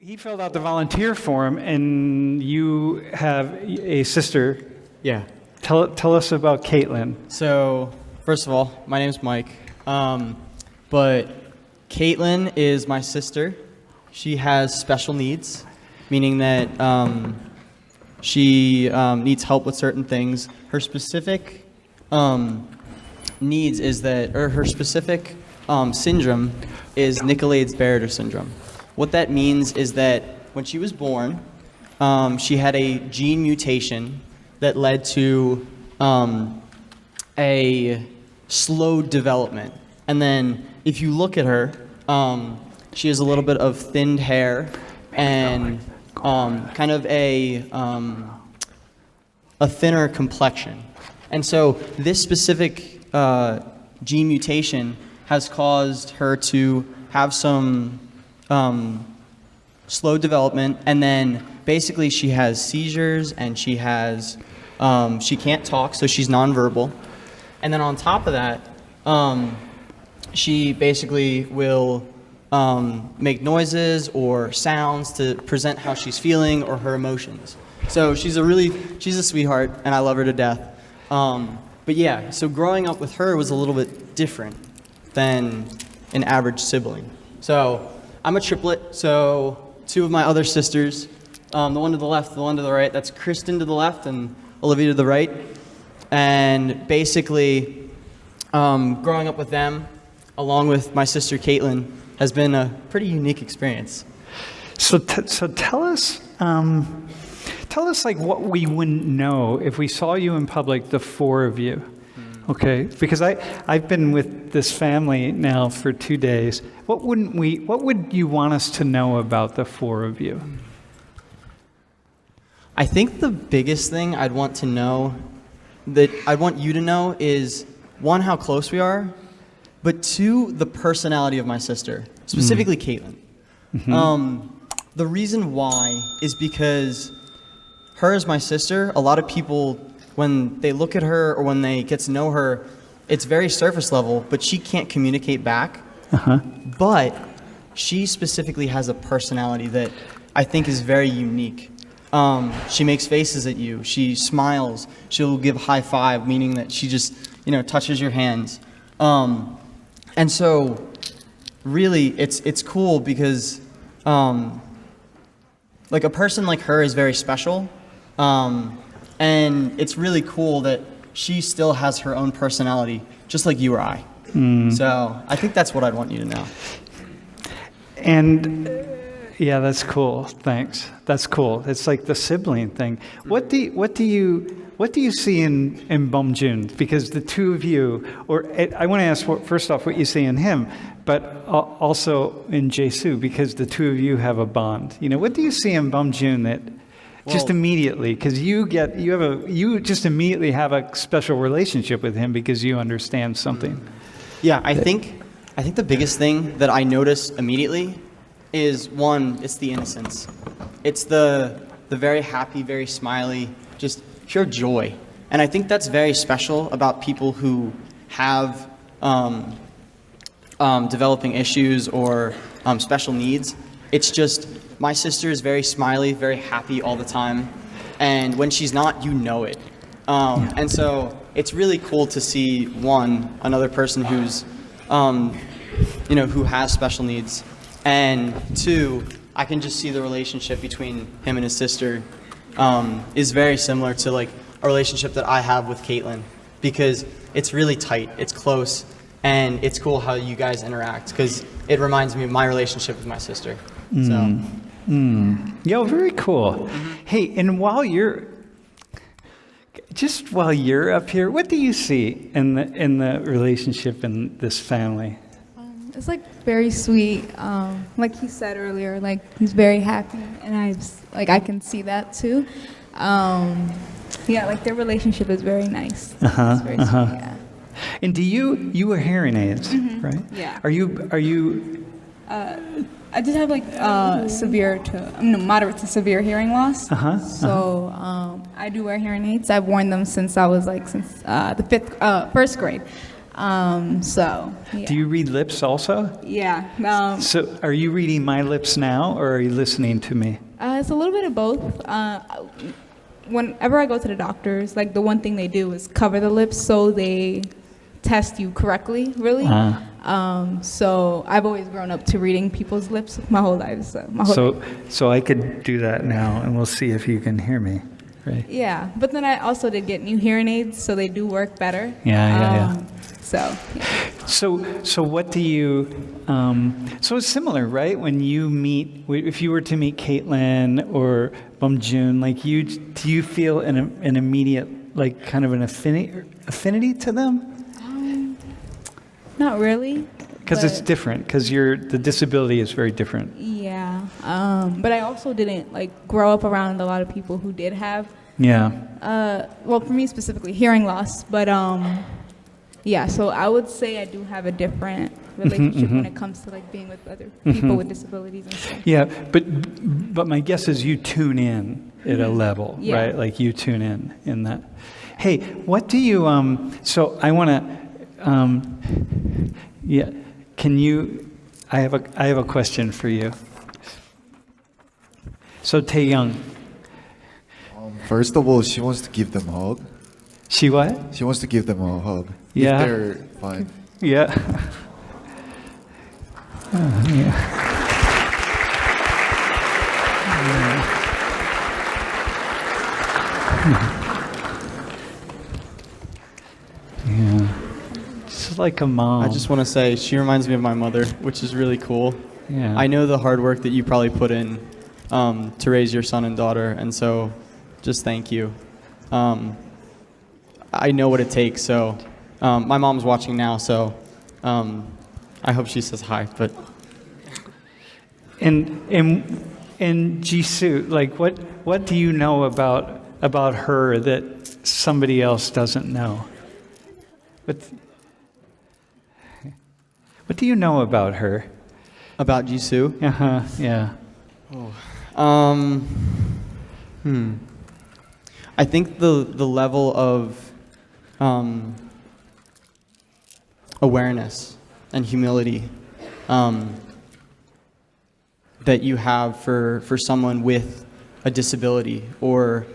he filled out the volunteer form, and you have a sister. Yeah. Tell us about Caitlin. So, first of all, my name's Mike. But Caitlin is my sister. She has special needs, meaning that she needs help with certain things. Her specific needs is that, or her specific syndrome is Nicolaides-Baraiter syndrome. What that means is that when she was born, she had a gene mutation that led to a slowed development. And then if you look at her, she has a little bit of thinned hair and kind of a thinner complexion. And so this specific gene mutation has caused her to have some slow development, and then basically she has seizures, and she has she can't talk, so she's nonverbal. And then on top of that, she basically will make noises or sounds to present how she's feeling or her emotions. So she's a sweetheart, and I love her to death. But yeah, so growing up with her was a little bit different than an average sibling. So I'm a triplet, so two of my other sisters, the one to the left, the one to the right, that's Kristen to the left and Olivia to the right. And basically, growing up with them, along with my sister Caitlin, has been a pretty unique experience. So tell us like what we wouldn't know if we saw you in public, the four of you. Okay, because I've been with this family now for 2 days. What would you want us to know about the four of you? I think the biggest thing I'd want you to know is, one, how close we are, but two, the personality of my sister, specifically Caitlin. Mm-hmm. The reason why is because her as my sister, a lot of people, when they look at her or when they get to know her, it's very surface level, but she can't communicate back. Uh-huh. But she specifically has a personality that I think is very unique. She makes faces at you. She smiles. She'll give high five, meaning that she just, touches your hands. And so, really, it's cool because, like, a person like her is very special. And it's really cool that she still has her own personality, just like you or I. So I think that's what I'd want you to know. And yeah, that's cool. Thanks. That's cool. It's like the sibling thing. What do you see in Boum Jun? Because the two of you, or I want to ask first off what you see in him, but also in Jesu, because the two of you have a bond. What do you see in Boum Jun that? Just immediately, because you just immediately have a special relationship with him because you understand something. Yeah, I think the biggest thing that I notice immediately is, one, it's the innocence. It's the very happy, very smiley, just pure joy. And I think that's very special about people who have developing issues or special needs. It's just, my sister is very smiley, very happy all the time. And when she's not, you know it. And so it's really cool to see, one, another person who's, who has special needs. And two, I can just see the relationship between him and his sister is very similar to like a relationship that I have with Caitlin, because it's really tight, it's close, and it's cool how you guys interact, because it reminds me of my relationship with my sister. So. Yo, very cool. Mm-hmm. Hey, and while you're up here, what do you see in the relationship in this family? It's like very sweet. Like he said earlier, like he's very happy, and I can see that too. Yeah, like their relationship is very nice. It's very sweet, yeah. And do you wear hearing aids, right? Yeah. Are you? I just have like moderate to severe hearing loss. So I do wear hearing aids. I've worn them since I was the first grade. So yeah. Do you read lips also? Yeah. So are you reading my lips now, or are you listening to me? It's a little bit of both. Whenever I go to the doctors, like the one thing they do is cover the lips so they test you correctly, really. So I've always grown up to reading people's lips my whole life. So I could do that now, and we'll see if you can hear me, right? Yeah, but then I also did get new hearing aids, so they do work better. Yeah. So, yeah. So what do you? So it's similar, right? When you meet, if you were to meet Caitlin or Boum, like do you feel an immediate, like, kind of an affinity to them? Not really. Because it's different. Because the disability is very different. Yeah. But I also didn't grow up around a lot of people who did have. Yeah. Well, for me specifically, hearing loss. But yeah. So I would say I do have a different relationship when it comes to being with other people with disabilities and stuff. Yeah, but my guess is you tune in at a level, Yeah. right? Like you tune in that. Hey, what do you? So I want to. Yeah, can you? I have a question for you. So Taeyoung. First of all, she wants to give them a hug. She what? She wants to give them a hug. Yeah. If they're fine. Yeah. Yeah. Yeah. She's like a mom. I just want to say she reminds me of my mother, which is really cool. Yeah. I know the hard work that you probably put in to raise your son and daughter, and so just thank you. I know what it takes, so my mom's watching now, so I hope she says hi. But and Jisoo, what do you know about her that somebody else doesn't know? What do you know about her? about Jisoo, Yeah. I think the level of awareness and humility that you have for someone with a disability or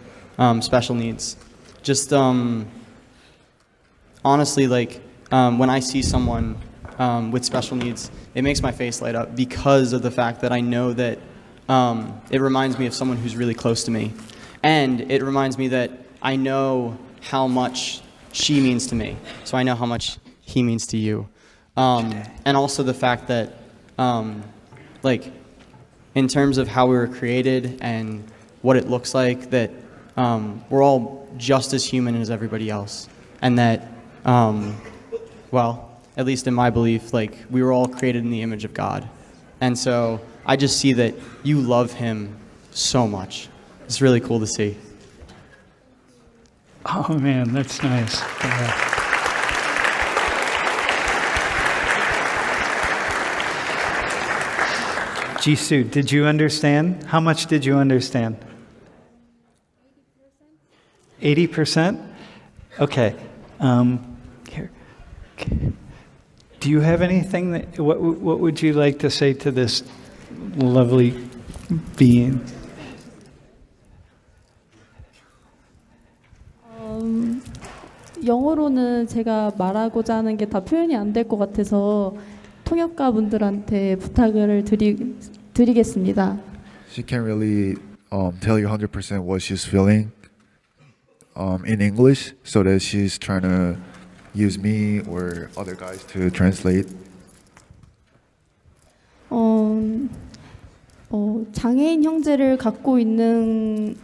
special needs. Just honestly, when I see someone with special needs, it makes my face light up because of the fact that I know that it reminds me of someone who's really close to me. And it reminds me that I know how much she means to me, so I know how much he means to you. And also the fact that, in terms of how we were created and what it looks like, that we're all just as human as everybody else. And that, at least in my belief, we were all created in the image of God. And so I just see that you love him so much. It's really cool to see. Oh man, that's nice. Yeah. Jisoo, did you understand? How much did you understand? 80%? Okay. Here. Okay. Do you have anything what would you like to say to this lovely being? 영어로는 제가 말하고자 하는 게 다 표현이 안 될 것 같아서 통역가 분들한테 부탁을 드리겠습니다. She can't really tell you 100% what she's feeling in English, so that she's trying to use me or other guys to translate. 장애인 형제를 갖고 있는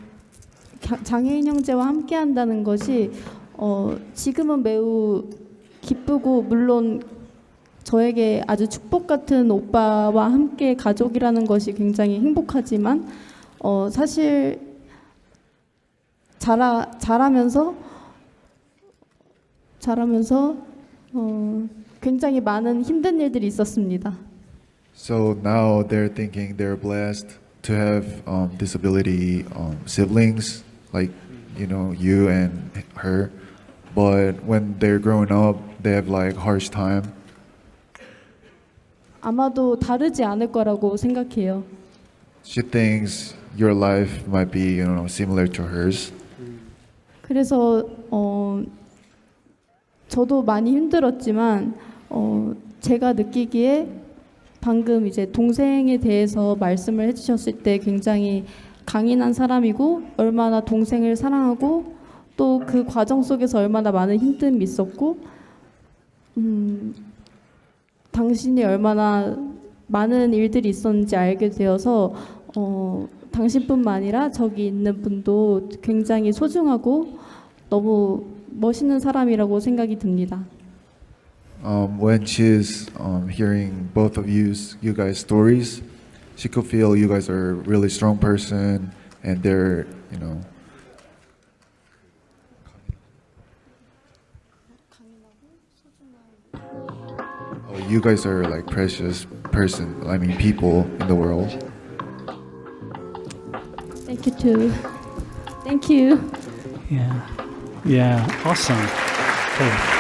장애인 형제와 함께 한다는 것이 지금은 매우 기쁘고 물론 저에게 아주 축복 같은 오빠와 함께 가족이라는 것이 굉장히 행복하지만 사실 자라면서 굉장히 많은 힘든 일들이 있었습니다. So now they're thinking they're blessed to have disability siblings, like you and her, but when they're growing up, they have like harsh time. 아마도 다르지 않을 거라고 생각해요. She thinks your life might be, similar to hers. 그래서 저도 많이 힘들었지만 제가 느끼기에 방금 이제 동생에 대해서 말씀을 해주셨을 때 굉장히 강인한 사람이고 얼마나 동생을 사랑하고 또 그 과정 속에서 얼마나 많은 힘듦이 있었고 당신이 얼마나 많은 일들이 있었는지 알게 되어서 당신뿐만 아니라 저기 있는 분도 굉장히 소중하고 너무 멋있는 사람이라고 생각이 듭니다. When she's hearing both of you guys' stories, she could feel you guys are a really strong person, and they're, you guys are like precious people in the world. Thank you too. Thank you. Yeah. Yeah. Awesome. Cool.